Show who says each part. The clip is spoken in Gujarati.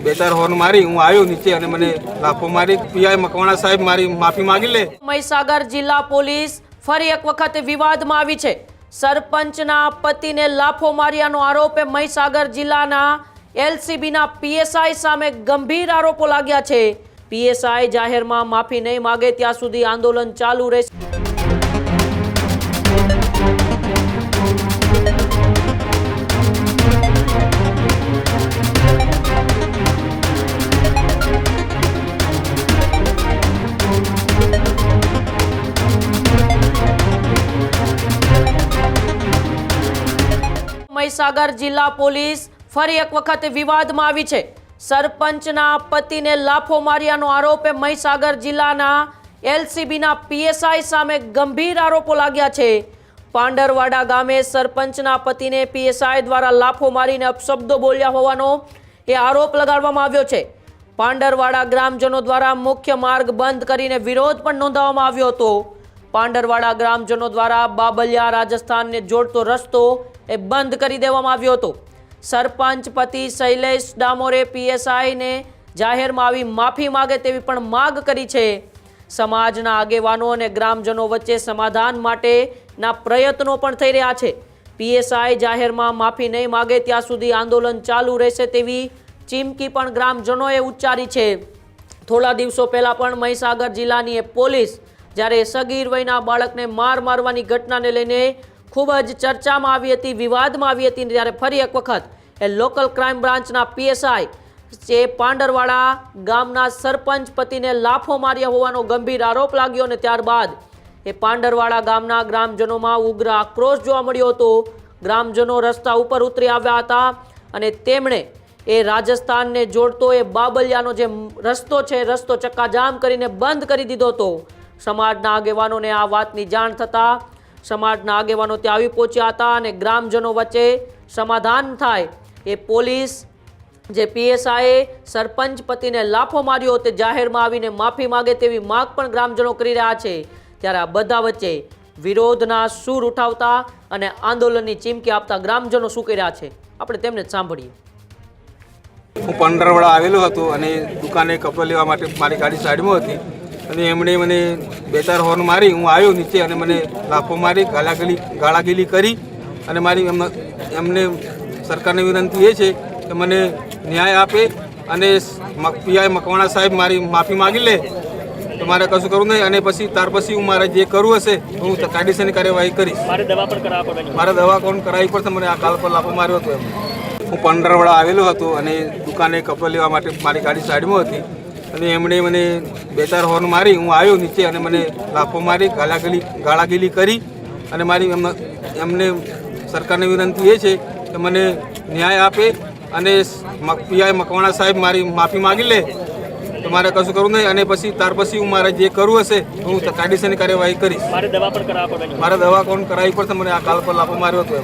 Speaker 1: બે-ચાર હોર્ન મારી હું આવ્યો નીચે અને મને લાફો મારી. પીઆઈ મકવાણા સાહેબ મારી માફી માંગી લે.
Speaker 2: મહીસાગર જિલ્લા પોલીસ ફરી એક વખત વિવાદમાં આવી છે. સરપંચના પતિને લાફો માર્યાનો આરોપ મહીસાગર જિલ્લાના એલસીબીના પીએસઆઈ સામે ગંભીર આરોપો લાગ્યા છે. પીએસઆઈ જાહેરમાં માફી નહીં માગે ત્યાં સુધી આંદોલન ચાલુ રહેશે. મહીસાગર જિલ્લા પોલીસ ફરી એક વખત વિવાદમાં આવી છે. સરપંચના પતિને લાફો માર્યાનો આરોપ મહીસાગર જિલ્લાના એલસીબીના પીએસઆઈ સામે ગંભીર આરોપો લાગ્યા છે. પાંડરવાડા ગામે સરપંચના પતિને પીએસઆઈ દ્વારા લાફો મારીને અપશબ્દો બોલ્યા હોવાનો એ આરોપ લગાડવામાં આવ્યો છે. પાંડરવાડા ગ્રામજનો દ્વારા મુખ્ય માર્ગ બંધ કરીને વિરોધ પણ નોંધાવવામાં આવ્યો હતો. પાંડરવાડા ગ્રામજનો દ્વારા બાબલિયા રાજસ્થાનને જોડતો રસ્તો એ બંધ કરી દેવામાં આવ્યો હતો. સરપંચ પતિ શૈલેષ ડામોરે પીએસઆઈને જાહેરમાં આવી માફી માગે તેવી પણ માગ કરી છે. સમાજના આગેવાનો અને ગ્રામજનો વચ્ચે સમાધાન માટેના પ્રયત્નો પણ થઈ રહ્યા છે. પીએસઆઈ જાહેરમાં માફી નહીં માગે ત્યાં સુધી આંદોલન ચાલુ રહેશે તેવી ચીમકી પણ ગ્રામજનોએ ઉચ્ચારી છે. થોડા દિવસો પહેલા પણ મહીસાગર જિલ્લાની પોલીસ જ્યારે સગીર વયના બાળકને મારવાની ઘટનાને લઈને ખૂબ જ ચર્ચામાં આવી હતી, વિવાદમાં આવી હતી. ત્યારે ફરી એક વખત એ લોકલ ક્રાઇમ બ્રાન્ચના પીએસઆઈ જે પાંડરવાડા ગામના સરપંચ પતિને લાફો માર્યા હોવાનો ગંભીર આરોપ લાગ્યો અને ત્યારબાદ એ પાંડરવાડા ગામના ગ્રામજનોમાં ઉગ્ર આક્રોશ જોવા મળ્યો હતો. ગ્રામજનો રસ્તા ઉપર ઉતરી આવ્યા હતા અને તેમણે એ રાજસ્થાનને જોડતો એ બાબલિયાનો જે રસ્તો છે રસ્તો ચક્કાજામ કરીને બંધ કરી દીધો હતો. સમાજના આગેવાનોને આ વાતની જાણ થતાં સમાજના આગેવાનો ત્યાં આવી પહોંચ્યા હતા અને ગ્રામજનો વચ્ચે સમાધાન થાય એ પોલીસ જે પીએસઆઈએ સરપંચ પતિને લાફો માર્યો તે જાહેરમાં આવીને માફી માગે તેવી માગ પણ ગ્રામજનો કરી રહ્યા છે. ત્યારે આ બધા વચ્ચે વિરોધના સૂર ઉઠાવતા અને આંદોલનની ચીમકી આપતા ગ્રામજનો શું કરી રહ્યા છે આપણે તેમને જ સાંભળીએ.
Speaker 1: હું પાંડરવાડા આવેલો હતો અને દુકાને કપડાં લેવા માટે મારી ગાડી સાઈડમાં હતી અને એમણે મને બે-ચાર હોર્ન મારી હું આવ્યો નીચે અને મને લાફો મારી ગાળાગીલી કરી અને મારી એમને સરકારને વિનંતી એ છે કે મને ન્યાય આપે અને પીઆઈ મકવાણા સાહેબ મારી માફી માગી લે તો મારે કશું કરવું નહીં અને પછી ત્યાર પછી હું મારે જે કરવું હશે હું કાયદેસરની કાર્યવાહી કરીશ. મારે દવા કોણ કરાવવી પડશે. મને આ કાલ પર લાફો માર્યો હતો. હું પાંડરવાડા આવેલો હતો અને દુકાને કપડાં લેવા માટે મારી ગાડી સાઈડમાં હતી અને એમણે મને બે-ચાર હોર્ન મારી હું આવ્યો નીચે અને મને લાફો મારી ગાળાગીલી કરી અને મારી એમને સરકારને વિનંતી એ છે કે મને ન્યાય આપે અને પીઆઈ મકવાણા સાહેબ મારી માફી માગી લે તો મારે કશું કરવું નહીં અને પછી ત્યાર પછી હું મારે જે કરવું હશે હું કાયદેસરની કાર્યવાહી કરીશ. મારે દવા કોણ કરાવવી પડશે. મને આ કાલ પર લાફો માર્યો હતો.